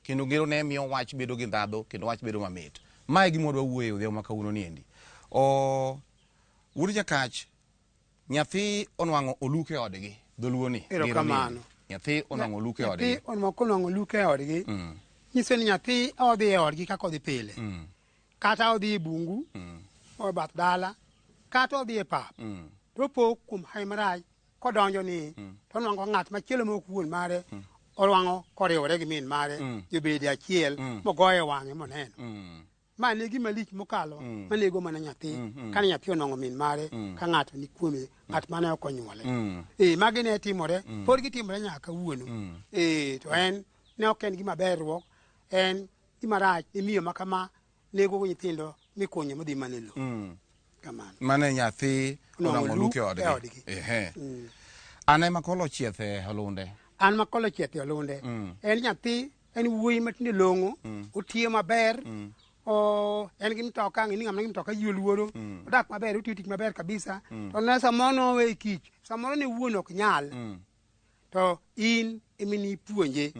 kendo ngero ne miyo wach bedo gi ndhadhu kendo wach bedo mamit. Mae gima wadwa wuoyo odhiambo ma kawuono ni endi. Wuod Jakach, nyathi onwang'o oluke e odgi, dholuo ni. Erokamano. Nyathi onwang'o oluke e odgi. Nyathi onwang'o oluke e odgi. Nyiso ni nyathi odhi e odgi kaka odhi pile. Kata odhi e bungu, o bath dala, kata odhi e pap. To po kuom hai marach kodonjo ni to onwang'o ng'at machielo ma ok wuon mare orwang'o koriwore gi min mare jobede achiel mogoye wang'e moneno. Ma ne gima lich mokalo manego mana nyathi kane nyathi onwang'o min mare ka ng'ato ni kuome, ng'at mane ok onyuole. Magi ne timore, pod gitimore nyaka kawuono. To en ne ok en gima berruok, en gima rach ni miyo ma kama nego nyithindo mikunyo modhi mane lo. Kamano. Mane nyathi onwang'o oluke e odgi. An ema kolo chieth e Olunde. An makolo chieth e Olunde. En nyathi, en wuoyi matinde long'o, otiyo maber. En gi mtoka, ng'ini ng'ama nigi mtoka yie luoro, odak maber, otiyo tich maber kabisa. To ne samoro nowe kich, samoro ne wuon ok nyal, to in emini puonje.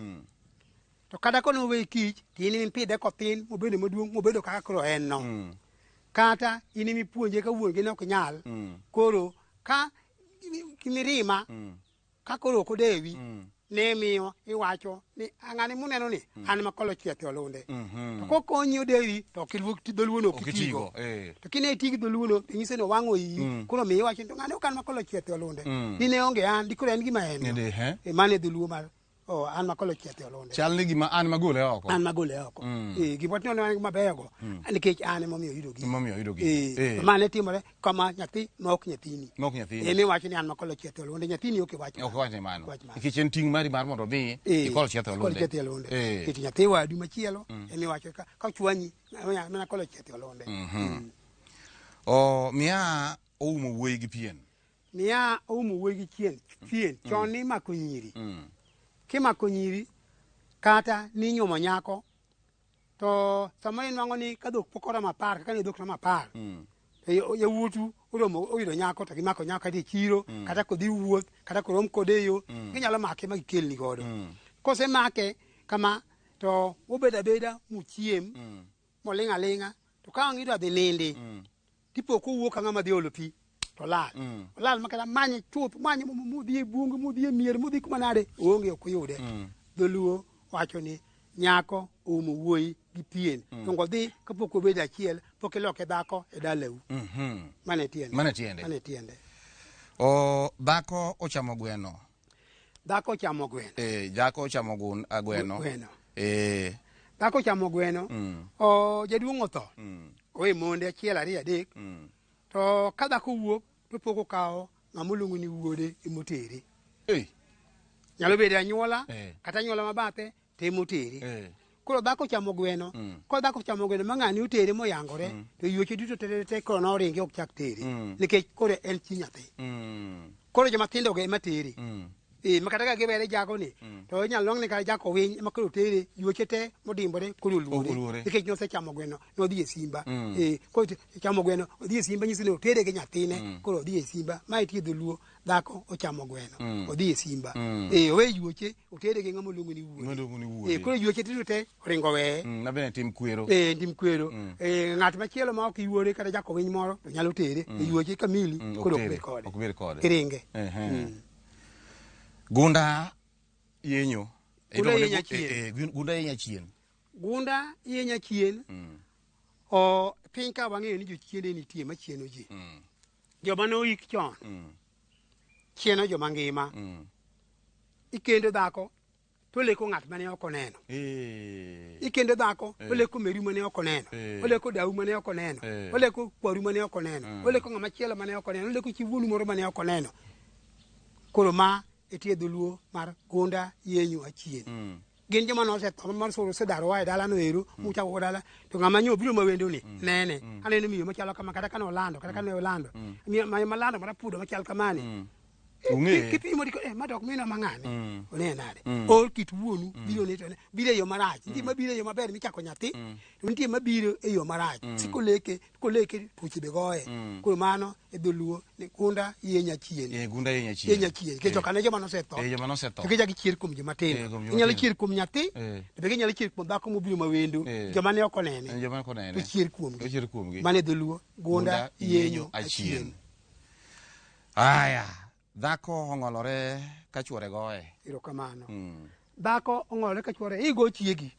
To kata kono we kich, to in impidhe kothin, mobedo maduong', mobedo kaka koro en no. Kata in imi puonje ka wuon gi ne ok nyal, koro ka kimirima, ka koro ok odewi, ne miyo iwacho ni ang'ani muneno ni an makolo chieth e Olunde. To kokonyi odewi to ok dholuono ok itigo. To kine itigi dholuono to nyiso ni owang'o iyi, koro miyo iwacho ni ng'ani ok an makolo chieth e Olunde. Dine onge an, dikoro en gima en. Mane dholuo mar an makolo chieth e Olunde. Chal ni gima an magole oko. An magole oko. Gima tino ne gima beyogo, nikech an emomiyo yudo gi. Emomiyo yudo gi. Mane timore kama nyathi ma ok nyathini. Ma ok nyathini. Emi wacho ni an makolo chieth e Olunde, nyathini ok wacho. Ok wacho mano. Nikech en ting' mari mar mondo mi ikol chieth e Olunde. Kol chieth e Olunde. Nikech nyathi wadu machielo, emi wacho ka chwanyi, mana kolo chieth e Olunde. Miya oumo wuoyi gi pien. Miya oumo wuoyi gi pien. Chon ni mako nyiri. Kimako nyiri kata ni nyuomo nyako, to sama inwang'o ni ka dhok pok oromo 10 kaka ne dhok romo 10, yawuotu oyudo nyako to gimako nyako kata e chiro, kata kodhi wuoth, kata korom kode e yo, ginyalo make ma gikelni godo. Kosemake kama to obedo abeda muchiem moling' aling'a, to ka ang' idwa dhi nindi, tipo kowuok ka ng'ama dhi olo pi to olal. Olal makata manye chuth, manye modhi e bungu, modhi e mier, modhi kuma nade, oonge ok oyude. Dholuo wacho ni nyako oumo wuoyi gi pien. To ngodhi kapok obedo achiel, pok iloke dhako e dalau. Mane tiende. Mane tiende. Mane tiende. Dhako ochamo gweno. Dhako ochamo gweno. Dhako ochamo gweno. Gweno. Dhako ochamo gweno. Jaduong' otho. Owe monde achiel, ariyo, adek. To ka dhako wuok, to pok okawo ng'ama oluongo ni wuode emotere. Nyalo bedo anyuola, kata anyuola mabathe, to emotere. Koro dhako chamo gweno, ko dhako chamo gweno ma ng'ani otere moyangore, to yueche duto te koro noringe ok chak tere. Nikech koro en chi nyathi. Koro joma tindo go ema tere. Makata ka gibere jago ni, to inyalo long ni kata jako winy ema koro tere, yueche te modimbore koro oluore. Nikech nosechamo gweno, nodhi e simba. Koro chamo gweno, odhi e simba nyiso ni otere gi nyathine, koro odhi e simba. Ma itiyo dholuo, dhako ochamo gweno, odhi e simba. Owe yueche, otere gi ng'ama oluongo ni wuode. Koro yueche duto te oringo weye. Na bene tim kwero. Tim kwero. Ng'at machielo ma ok yuore kata jako winy moro, to nyalo tere. Yueche kamili, koro ok ber kode. Kiringe. Gunda yenyo. Gunda yenya chien. Gunda yenya chien. Gunda yenya chien. Piny ka wang'eyo ni jochiende nitie machieno ji. Joma noik chon. Chieno joma ngima. Ikendo dhako, to leko ng'at mane ok oneno. Ikendo dhako, oleko meru mane ok oneno. Oleko dau mane ok oneno. Oleko kwaru mane ok oneno. Oleko ng'ama chielo mane ok oneno. Oleko chiwuonu moro mane ok oneno. Koro ma etie dholuo mar gunda yenyo achien. Gin joma nosetho mar soro sedaro wa e dala no ero, muchako dala, to ng'ama nyo biro mawendo ni, nene. Aneno miyo machalo kama, kata kane olando, kata kane olando. Miyo malando mara pudo machal kamani. Ung'e. Kipimo di madok mino mang'ane. One nade. Or kit wuonu biro ne to biro yo marach. Nitie mabiro yo maber michako nyathi. Nitie mabiro e yo marach. Sikoleke tuoche be goye. Kuom mano e dholuo ni gunda yenya chien. Gunda yenya chien. Ke jokane joma nosetho. Joma nosetho. To ke jagi chier kuom joma tin. Inyalo chier kuom nyathi. To be inyalo chier kuom dhako mobiro mawendo. Joma ne ok onene. Joma ok onene. To chier kuomgi. Mane dholuo gunda yenyo achien. Aya, dhako ong'olore ka chuore goye. Erokamano. Dhako ong'olore ka chuore igo chiegi.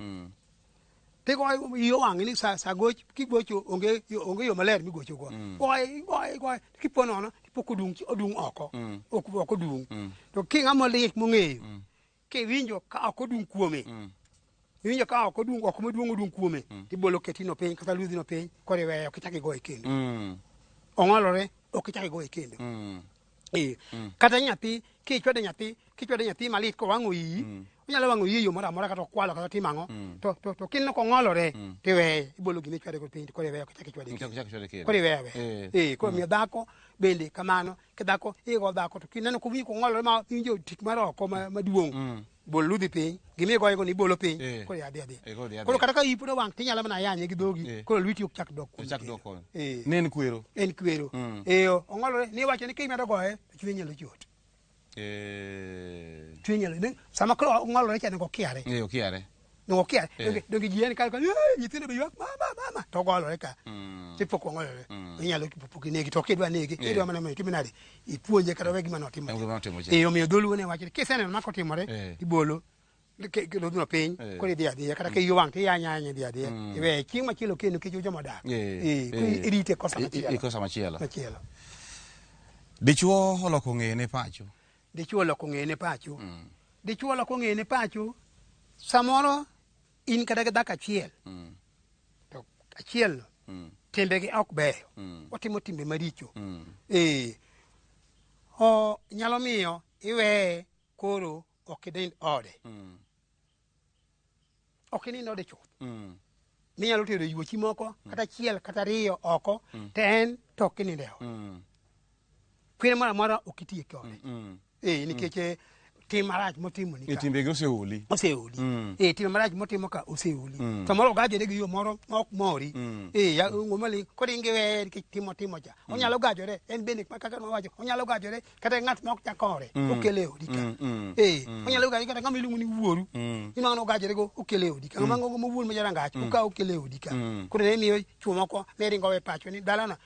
Tego iyo wang' ni sa goch kigocho onge yo maler migocho go. Goy kipo nono tipo odung oko. Ok odung. To king'amo lik mong'eyo. Ke winjo ka ok odung kuome. Winjo ka ok odung ok maduong' odung kuome. Tibolo ketino piny kata ludhino piny kore weyo kichaki goye kendo. Ong'olore ok ichaki goye kendo. Kata nyathi kichwade nyathi malit ko wang'o iyi onyalo wang'o iyi yo moro amora kata kwalo kata timang'o to kinno kong'olore tiweye ibolo gine chwade ko piny kore weyo kichaki chwade kore weyo koro miyo dhako bende kamano ke dhako igo dhako to kineno ko winjo kong'olore ma winjo tik mar oko maduong' bol ludhi piny gimi goyego ni bolo piny koro adhi koro kata ka ipudo wang' tinyalo mana yanye gi dhogi koro lwiti ok chak dok nen kwero en kwero ong'olore ni wacho ni kimedo goye chwe nyalo chot chwe nyalo sama koro ong'olore cha nego kiare donge jien ka nyithindo be ywak mama to golore ka tipo ko ngolore inyalo puki negi to kidwa negi kidwa mana mo timinade ipuonje kata we gima notimo omiyo dholuo ne wacho kiseneno mako timore ibolo ke lodno piny kori dia kata ke yuwang ti yanya dia iwe chieng' machielo kendo ke jomo dak irite kosa machielo dichuo oloko ng'eye ne pacho dichuo oloko ng'eye ne pacho samoro in kata gi dhako achiel to achiel timbegi ok beyo otimo timbe maricho nyalo miyo iweye koro ok idhind ode ok inind ode chuth minyalo tero yuochi moko kata achiel kata ariyo oko to en to ok ininde ode kwere moro amora ok itiye kode nikech tim marach motimo ni ka timbegi oseoli tim marach motimo ka oseoli samoro gajore gi yo moro ma ok mori ng'omali kodingi we timo cha onyalo gajore en bende kaka mawacho onyalo gajore kata ng'at ma ok chakore okele odi ka onyalo gajore kata ng'ama iluongo ni wuoru imano gajore go okele odi ka ng'ama ngo wuoru ma jarangach oka okele odi ka koro ne miyo chuo moko ne ringo we pacho ni dalana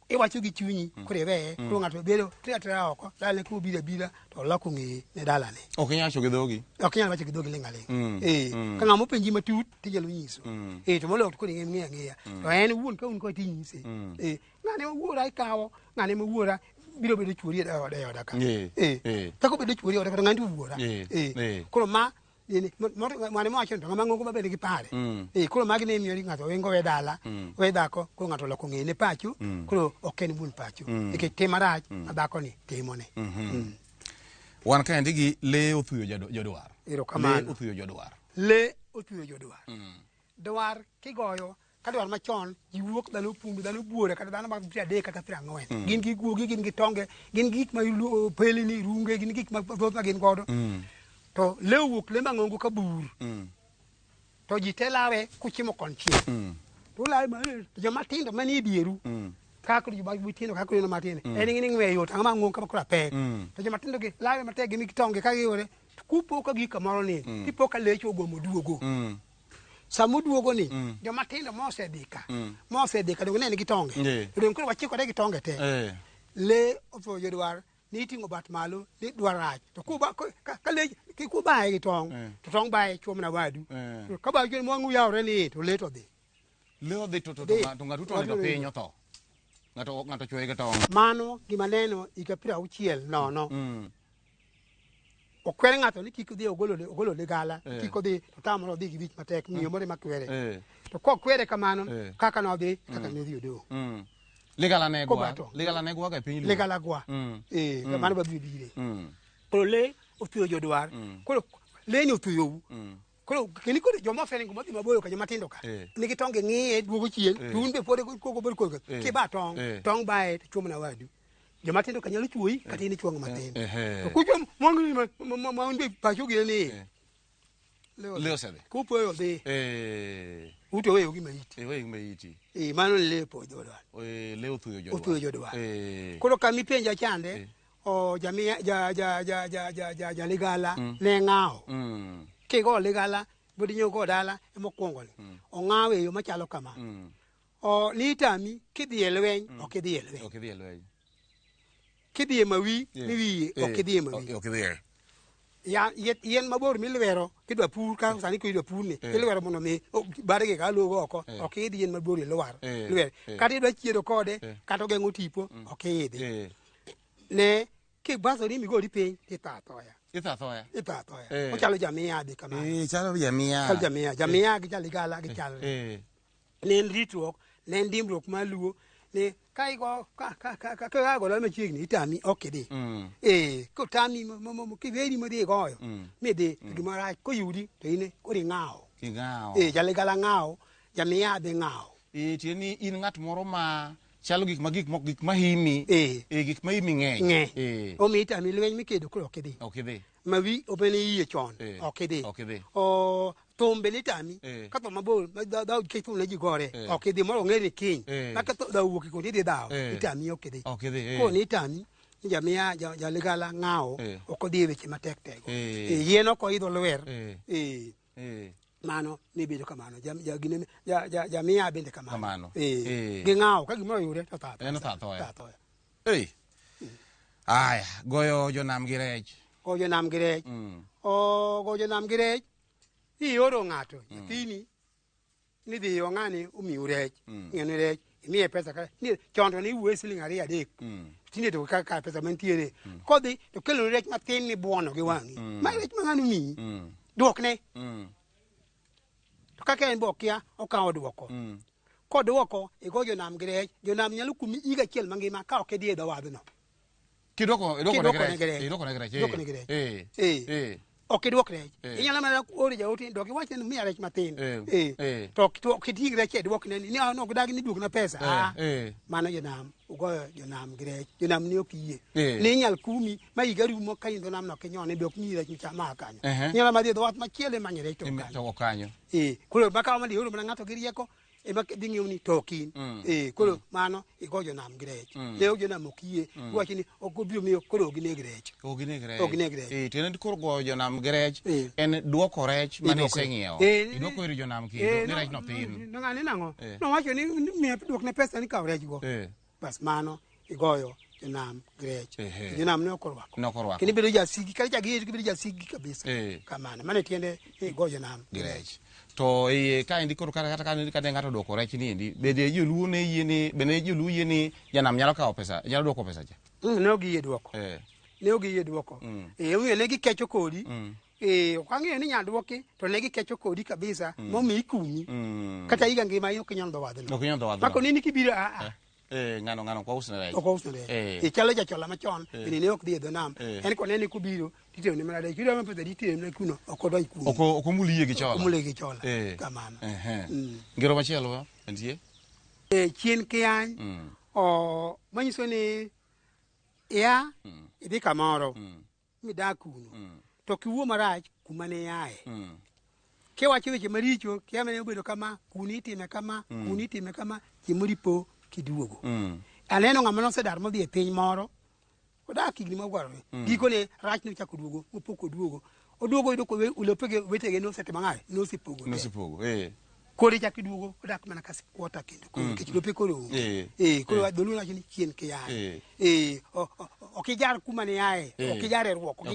iwacho gi chunyi kore weye koro ng'ato bedo tira oko dale ku bira to loko ng'eye ne dalane ok inyalo wacho gi dhogi ka ng'ama openji matut tinyalo nyiso to moloyo koro ng'eya to en wuon ka un ko tinyise ng'ane ma wuora ikawo ng'ane ma wuora biro bedo chuori e oda ka tako bedo chuori e oda kata ng'ani wuora koro ma mane mawacho to ng'ama ng'ongo mabende gi pare koro magi ne miyo ng'ato wingo we dala we dhako koro ng'ato loko ng'eye ne pacho koro ok en wuon pacho nikech tim marach ma dhako ni timone wan kaendi gi le othuyo jodwar le othuyo jodwar dwar kigoyo ka dwar machon ji wuok dhano pumbi dhano buore kata dhano mag 30 kata 40 gin gi guogi gin gi tonge gin gik ma pelini runge gin gik ma thoth ma gin godo to le wuok le mang'ongo ka bur to ji te lawe kuchimo konchiel to lawe to joma tindo manie dieru kako ji bag butino kako no matine en ngini ngwe yot ang'ama ng'ong ka kora pe to joma tindo gi lawe matege mi kitonge ka giore kupo ka gika moro ni ipo ka lecho gomo duogo samu duogo ni joma tindo mosedika dongo ne gitonge dongo koro wachiko de gitonge te le ofo jodwar ni tingo bat malo ni dwarach to kuba ka le kuba e tong to tong ba e chom na wadu ka ba jo mo ngu yawre ni to le to dhi to ng'ato to ne piny to ng'ato chwe ga tong mano gima neno ikapira uchiel no okwere ng'ato ni kik dhi ogolo le gala kik odhi to tamoro dhi gi bich matek miyo more makwere to kokwere kamano kaka no dhi kaka ne dhi odo Legala negwa ka piny legala gwa mano babi bire koro le othuyo jodwar koro le ni othuyo koro kini koro joma fere ngo madhi maboyo ka joma tindo ka nigi tonge ng'iye duogo chien tun be pode koko bor koko ki ba tong bae to chom na wadu joma tindo ka nyalo chuoyi kata in ichuongo matin to kucho mwangi ma ndi pacho gi ni leo sade ku poyo dhi uto weyo gi maiti weyo gi maiti mano le po jodwa leo thuyo jodwa koro kami penja chande o jamia ja ligala ne ngao ke go ligala budi nyoko dala emokwongo o ngawe yo machalo kama o litami kidhi elwen okidhi elwen kidhi mawi ni wi okidhi mawi okidhi ya yen mabor milwero kidwa pur ka sani kidwa pur ni ilwero mondo mi barege ka logo oko okidhi yen mabor ilwar lwer kata idwa chiedo kode kata gengo tipo okidhi ne ke baso ni migori piny itatoya ochalo jamia de kama chalo jamia gi jaligala gi chalo ne ritruok ne ndimruok maluo ne kai go ka go la chiegni itami okidi ko tami ki veri mo de goyo me de gimara ko yudi to ine ko ri ngao jaligala ngao jamia de ngao tieni in ngat moro ma chalo gik mahimi gik mahimi ng'eny omi itami lweny mikedo ko okidhi mawi obene yie chon okidhi o tombe litami ka to mabor da ke tu leji gore okidhi moro ng'ere kiny maka to da wuok ko didi dawo itami okidhi ko ni itami jamia jaligala ng'ao okodhi weche matek tego yien oko idho lwer mano ne bedo kamano jamia bende kamano gi ng'ao ka gimoro yure to tato aya goyo jonam gi rech goyo jonam gi rech ioro ng'ato nyathini ni dhi yo ng'ani umiu rech ng'enu rech imiye pesa ka ni chondo ni wuo siling 2-3 tinde to ka pesa mantiere kodhi to kelo rech matin ni buono gi wang'i ma rech mang'anu mi duokne to kaka en bokia okawo duoko koduoko igo jonam gi rech jonam nyalo kumi iga chiel mangima ka ok idhi e dhawadhno idwoko ne rech okidwok rech inyalo mana ori jauti dok iwache ni miya rech matin to kiti rech edwok ne ni no gudagi ni duok na pesa mano jonam ugoyo jonam gi rech jonam ni okiyie ni inyal kumi ma iga rumo ka indo nam no kinyone dok ni rech chama kanyo inyalo madhi dho wat machiele manye rech to kanyo koro makawa mali oro mana ng'ato gi rieko ema ding'ew ni tokin koro mano igo jonam gi rech ne jonam okiyie wacho ni okobiro miyo koro ogineg rech tiende koro goyo jonam gi rech en duoko rech mane iseng'iewo idwoko ir jonam kendo ni rech no thin ng'ani nang'o nowacho ni miya duokne pesa ni kaw rech go bas mano igoyo jonam gi rech jonam ne okorwako kendo bedo jasigi kata jagiyeti kibedo jasigi kabisa kamano mane tiende igoyo jonam gi rech to ka endi koro kata ka ng'ato duoko rech ni endi bende joluo ne yie ni bende joluo yie ni janam nyalo kawo pesa nyalo duoko pesa cha ne ogiyie duoko omiyo ne gikecho kodi okang'eyo ni nyadwoki to ne gikecho kodi kabisa momiyi kumi kata higa ngima ok inyal dho wadhno mako nini kibiro ng'ano kwa usne rech ok usne rech chalo jachola machon bende ne ok dhi e dho nam en konene kobiro titewne mana rech kidwa pesa ditemne kuno ok odony kuno ok omulie gi chola kamano ngero machielo nitie chien kiany manyiso ni ia idhi kamoro midak kuno to kiwuo marach kuma ne yaye kiwacho weche maricho kiamene obedo kama kuni itime kama chiemori po kiduogo aneno ng'ama nosedar modhi e piny moro odak higni mogwarore gikone rach nochako duogo mopok oduogo yudo ulopege wetege nosetimo ng'aye nosipogo koro chak iduogo odak mana ka kwota kendo nikech lope koro koro dholuo wacho ni chien kiyaye ok ijar kuma ne yaye ok ijar e ruok ok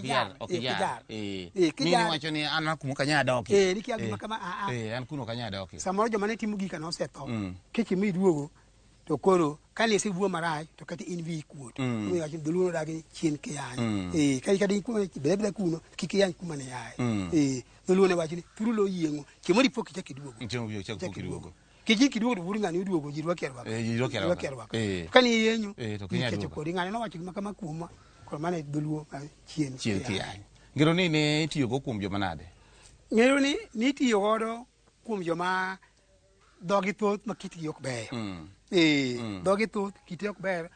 ijar mimi wacho ni an kuma kanya doki nikia gima kama an kuno kanya doki samoro joma ne timo gika nosetho keche mi duogo to koro kane sibuo marach to kata in vi kuot mi wacho dholuo dagi chien kiyaye kadi kuma bebe kuno kikiyany kuma ne yaye dholuo ne wacho ni thurulo yieng'o chiemori pok ichak iduogo kiji kiduogo to buru ng'ani uduogo ji rwaki arwaka kani yienyo kecho kodi ng'ani nowacho gima kama kuoma koro mane dholuo chien kiyaye ngero ni ne itiyogo kuom joma nade ngero ni itiyo godo kuom joma dhogi thoth ma kitgi ok beyo dhogi thoth kitgi ok ber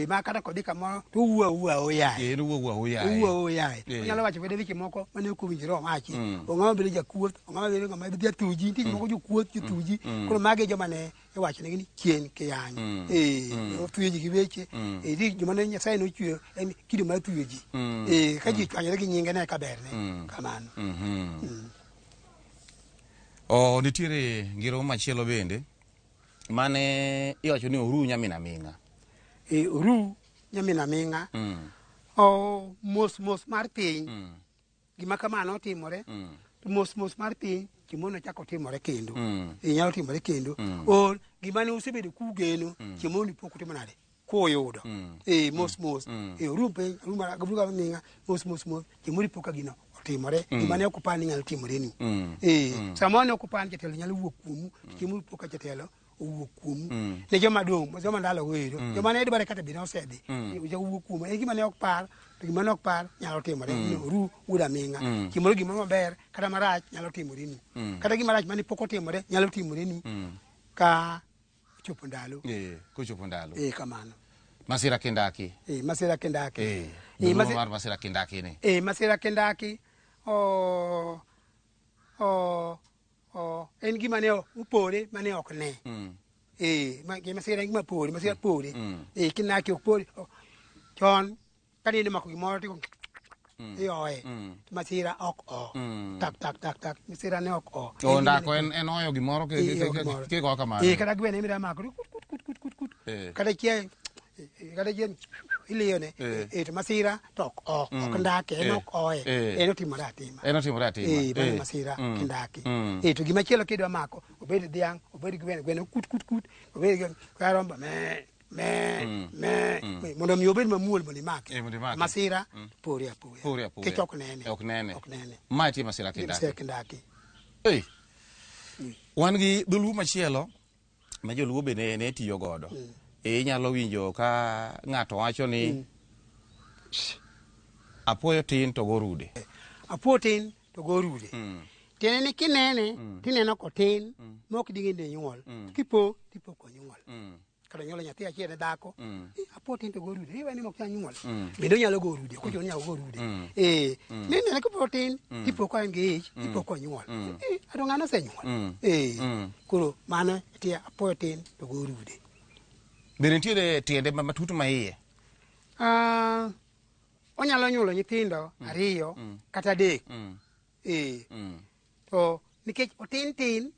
ma kata kodhi kamoro to wuwa oyaye no wuwa oyaye nyalo wacho wede weche moko mane ok owinjore omachi ong'ama bedo jakuoth ong'ama bedo ng'ama dhi tuji tich moko jokuoth jotuji koro mage joma ne iwacho ne ni chien ke yanyo tuyo ji gi weche di joma ne Nyasaye no chweyo en kido mar tuyo ji ka ji chwanyore gi nyinge ne ka ber ne kamano. Nitiere ngiro machielo bende mane iwacho ni oru nyamina minga. Oru nyamina minga. Mos mar piny gima kamano timore to mos mar piny chimono chako timore kendo nyalo timore kendo gima ne usebedo kugeno chimoni pok utimo nade kuyudo mos oru piny oru mar gabruga minga mos chimoni pok gino otimore gima ne okupani nyalo timore ni samone okupani jatelo nyalo wuok kuomu chimoni pok jatelo owuok kuomu ne joma dong' joma ndalo wero joma ne dware kata bino osedhi owuok kuomu gima ne ok par to gima ne ok par nyalo timore oru wuda minga kimoro gima maber kata marach nyalo timore ni kata gima rach mane pok otimore nyalo timore ni ka chopo ndalo kochopo ndalo kamano masira kindaki masira kindaki masira kindaki ni masira kindaki en gima ne upore mane ok ne masira gima pore masira pore kindaki ok pore chon kaninde mako gimoro tiko ioe masira ok tak masira ne ok ndako en oyo gimoro ke go kamano kata gwene mira mako kut kata chie kata chien iliyone to masira to ok ndake en ok oe en otimore atima bana masira kindaki to gima chielo kidwa mako obed dhiang' obed gwene kut obed karomba mondo mi obed mamuol mondo imake masira pore apoya kech ok nene ma ti masira kindaki wan gi dholuo machielo ma joluo be ne tiyo godo inyalo winjo ka ng'ato wacho ni apoyo tin to go rude tiene ni kinene tineno kotin mok dingi ne nyuol tipo ko nyuol kada nyolo nyathi achiel dhako apo tin to go rude iwe ni mok nyuol bende nyalo go rude ko nyalo go rude nene ko protein tipo ko en gi tipo ko nyuol ado ngano se nyuol koro mano tie apo tin to go rude bende nitiere tiende matutu ma iye onyalo nyuolo nyithindo ariyo kata adek to nikech otin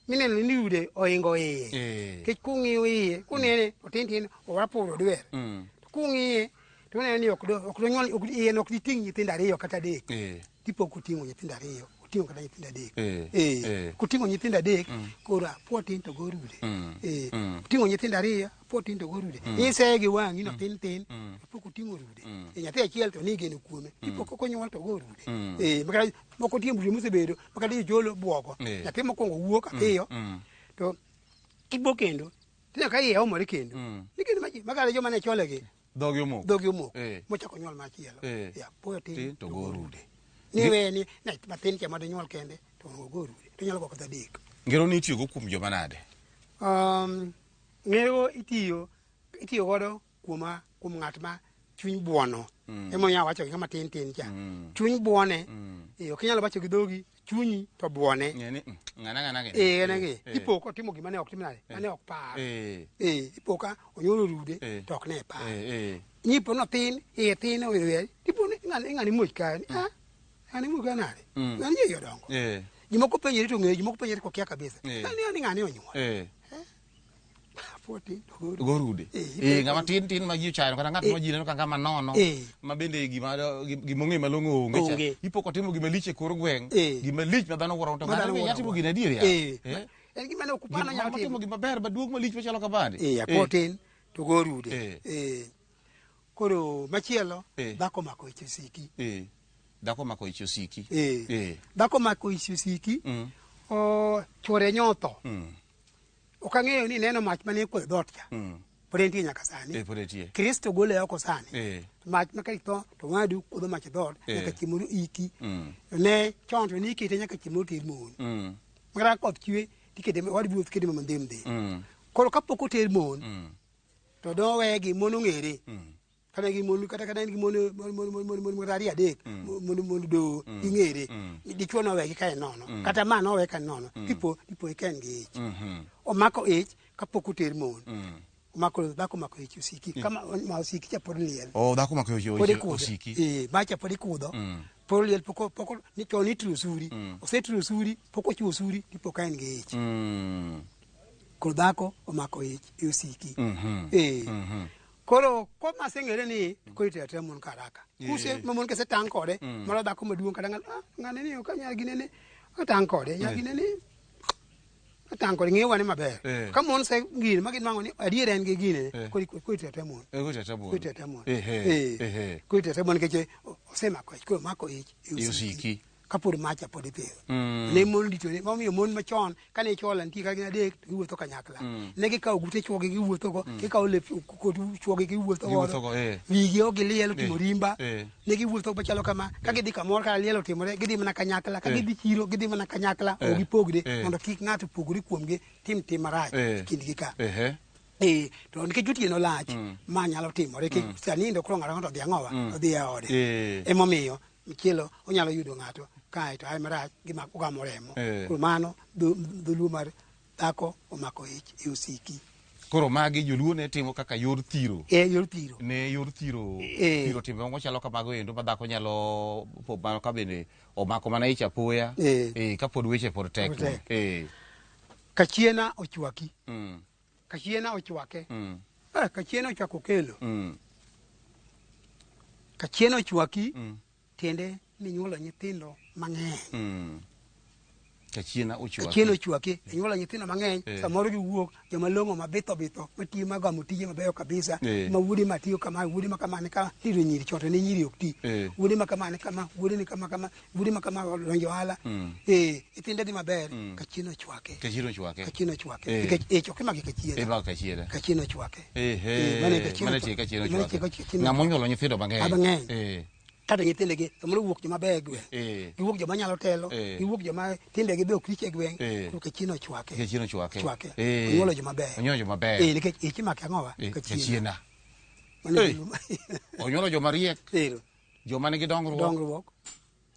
mineno ni rude oingo iye kech kung'iyo iye kunene otin owapuro dwer kung'iye to uneno ni ok donyuol iye nok diting' nyithindo ariyo kata adek tipo koting'o nyithindo ariyo oting'o kata nyithindo adek koting'o nyithindo adek koro apuo tin to go rude oting'o nyithindo ariyo apuo tin to go rude iseye gi wang'i no tin apok oting'o rude nyathi achiel to nigeno kuome tipo kokonyuol to go rude makata moko tie mburi mosebedo makata ijolo buogo nyathi mokwongo wuok apiyo to ibo kendo tinya ka iye omore kendo nikendo makata joma ne cholegi dhogi omok mochako nyuol machielo apuo tin to go rude niwe ni mathin cha mado nyuol kende to go rude to nyalo goko adek ngero ni itiyo go kuom joma nade ngero itiyo godo kuom ng'at ma chuny buono emo nya wacho kama tin cha chuny buone ok nyalo wacho gi dhogi chunyi to buone ngana ipo ko timo gima ne ok timnade mane ok par ipo ka onyolo rude to ok ne par nyipo no tin tin owe tipo ngani much ka ani muga nade ngani yo dongo jimoko penjeri to ng'eyo jimoko penjeri ko kia kabisa ngani onyuol go rude ngama tin ma ji chayo kata ng'at ma ji neno kanga manono ma bende gimong'e malong'o onge ipo ko timo gima liche kor gweng gima lich ma dhano wuoro to ng'ato ya timo gina adier ya en gima ne okupano nyalo timo gima ber maduong' malich machalo kabande apo tin to go rude koro machielo dhako mako ich osiki dhako mako ich osiki dhako mako ich osiki chwore nyotho ok ang'eyo ni neno mach mane kwe dhot cha pod entie nyaka sani Kristo gole oko sani mach makalitho to ng'adu kudho mach dhot nyaka chiemoro iki ne chon to nikete nyaka chiemoro ter mon makata koth chwe tikete wad buoth kede mandhem koro kapok oter mon to do wegi mon ong'ere kana gi mon kata kana gi mon rari adek mon do ing'ere dichuo no wegi kae nono kata ma no wegi kae nono tipo ken gi ich omako ich kapok oter mon omako dhako mako ich osiki kama ma osiki cha pod liel dhako mako ich osiki ma cha pod ikudho pod liel poko ni to ni tru suri osetru suri poko chuo suri tipo kaen gi ich koro dhako omako ich osiki koro ko masengere ni ko itete mon karaka kuse mon ke setang kode maro dhako maduong kada ngane ni okanya ginene atang kode ya ginene atang kode ngewa ni maber ka mon se gin magin mango ni adiere en ge gine ko itete mon ko itete mon ke osema ko mako ich osiki kapur macha pod ipeo ne mon dito ne mamiyo mon machon kane chola nti ka gina dek giwuotho kanyakla ne gikawo gute chuogi giwuotho go gikawo le chuogi giwuotho go wigi ogilielo timo rimba ne giwuotho machalo kama ka gidhi kamoro ka lielo timore gidhi mana kanyakla ka gidhi chiro gidhi mana kanyakla o gipogre mondo kik ng'ato pogre kuomgi tim marach kindgi ka to nikech otieno lach ma nyalo timore sanindo koro ng'ato ng'ato odhi ang'owa odhi e ode emomiyo michielo onyalo yudo ng'ato kae to ai marach gima ogamo remo koro mano dholuo mar dhako omako ich osiki koro magi joluo ne timo kaka yor thiro yor thiro ne yor thiro timbe mochalo kamago endo ma dhako nyalo mano ka bende omako mana ich apoya kapod weche pod tek kachiena ochwaki kachiena ochwake kachiena ochwako kelo kachiena ochwaki tiende ni nyuolo nyithindo mang'eny kachiena ochwaki nyuolo nyithindo mang'eny samoro giwuok joma long'o mabitho matiyo magamo tije mabeyo kabisa ma wuode matiyo kama wuode ma kama ne ka tiro nyiri choto ne nyiri ok ti wuode ma kama ne kama wuode ne kama wuode ma kama donjo hala itinde di maber kachiena ochwake nikech choke magi kachiena ochwake kachiena ochwake ng'amo nyuolo nyithindo mang'eny kata nyithindegi samoro wuok joma beyo e gweng' giwuok joma nyalo telo giwuok joma tindegi be ok rich e gweng' koro kachiena ochwake onyuolo joma beyo nikech ich imake ang'owa kachiena onyuolo joma riek joma nigi dongruok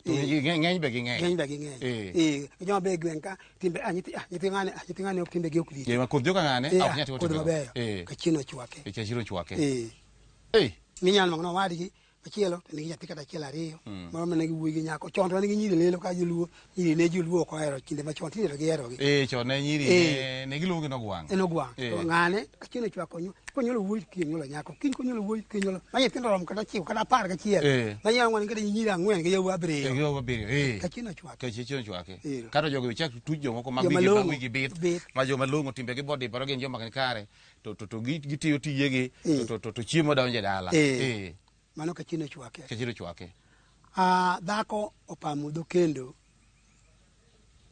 ng'eny be ging'eny joma beyo e gweng' ka timbe nyithi ng'ane ok timbegi ok rich kodh joka ng'ane kodh mabeyo kachiena ochwake minyalo mangono wadgi achielo to nigi nyathi kata achiel ariyo moro mane giwuoyi gi nyako chon to ne ginyiri lelo ka joluo nyiri ne joluo ok ohero kinde machon tinde to giherogi chon ne nyiri ne giluongi nogwang' to ng'ane kachiena ochwako konyuolo wuoyi kiny nyuolo nyako kiny konyuolo wuoyi kiny nyuolo ma nyithindo romo kata achiel kata 10 gachiel ma nyalo ng'wane kata nyiri 4 gi yawuoyi 7 kachiena ochwake kata jogo chak tuj jomoko mag wigi bith ma joma long'o timbegi bodipore gin joma ni kare to gitiyo tijegi to chiemo donjo e dala mano kachiena ochwake dhako opamo dhokendo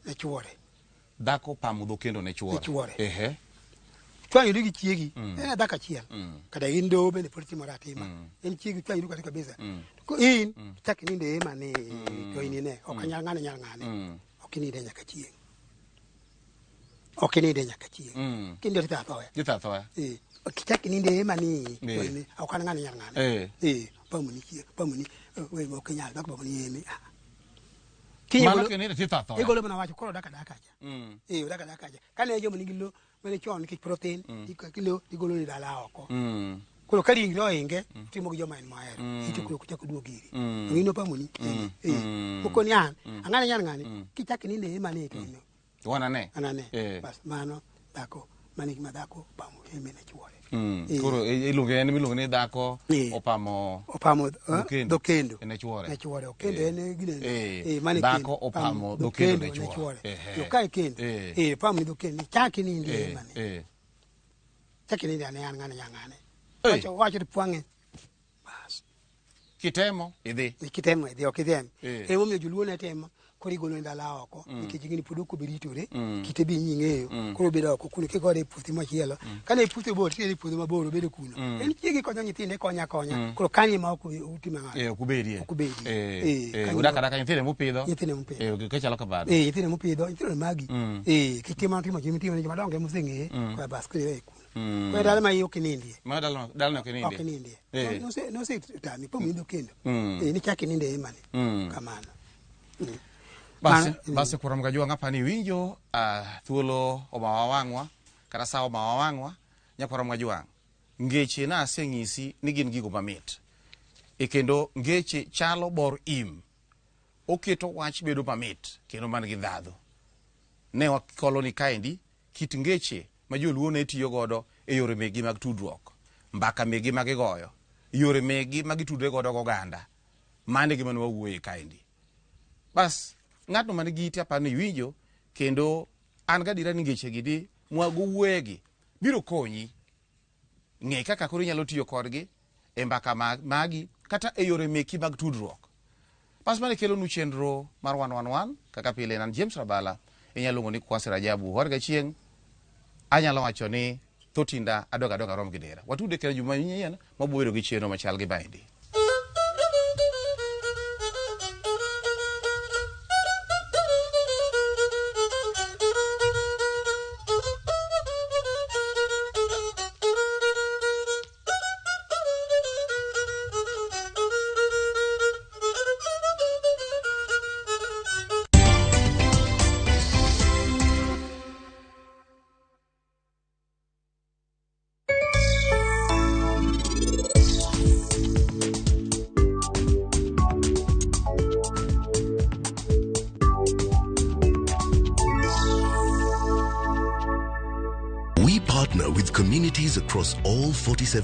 ne chuore chwanyori gi chiegi en dhako achiel kata in doho bende pod timore atima en chiegi chwanyori kata kabisa ko in chak ininde ema ni to inine ok anyal ng'ane ok ininde nyaka chieng' kinde titha thoya kichak ininde ema ni ok an ng'ane nyal ng'ane pamuni we ok nyal dak pamuni emi igolo mana wacho koro daka acha kane jomo nigi lo mane chon nikech protein kilo igolo ni dala oko koro ka ringre ohinge timo gi joma en mohero ichokro kuchako duogo iri ng'ino pamuni mokoni an ang'ane nyal ng'ane kichak ininde ema ni to anane bas mano dhako manigi madhako pamo eme ne chuore koro miluongo ni dhako opamo dhokendo ne chuore okendo en gine dhako opamo dhokendo ne chuore yo kae kendo pamo ni dhokendo chaki ni ndi mane chaki ni ndi ane an ng'ane wacho to pwange bas kitemo idhi ok idhi emomiyo joluo ne temo koro igolo ndala oko nikech gini pod ok oberitore kite bi nying'eyo koro bedo oko kuno kigore e puothi machielo kane puothi bor tiere puodho mabor bedo kuno en chiegi konyo nyithinde konya koro kanye ma ok uti mang'ato ok ubedie udaka daka nyithinde mupidho kachalo kabado nyithinde mupidho nyithinde magi kitimo timo chiemo ne jomadongo moseng'eye kwa bas koro iwe kuno kwa dala ma iyo kinindie dala ok inindie nose tami po mwindo kendo ni chaki ninde emane kamano basi kurom ga jwang' apani winjo thuolo omawa wang'wa kata sa omawa wang'wa nyakurom ga jwang' ngeche na aseng'isi ni gin gigo mamit kendo ngeche chalo bor im oketo wach bedo mamit kendo man gi dhadho ne wakoloni kaendi kit ngeche ma joluo ne tiyo godo e yore megi mag tudruok mbaka megi mag goyo yore megi mag tudre godo goganda mane gima wawuoye kaendi bas ng'atno man gi iti apani winjo kendo an gadira ni ngeche gidi mwago wuoyegi biro konyi ng'e kaka koro inyalo tiyo kodgi e mbaka magi kata e yore meki mag tudruok pas mane kelo nu chenro mar 111 kaka pile nan James Rabala inyalo luongo ni Kwasi Rajabu horga chieng' anyalo wacho ni thotinda adoga rom gidera watude kera juma nyien mabobedo gi chenro machal gi baindi. We partner with communities across all 47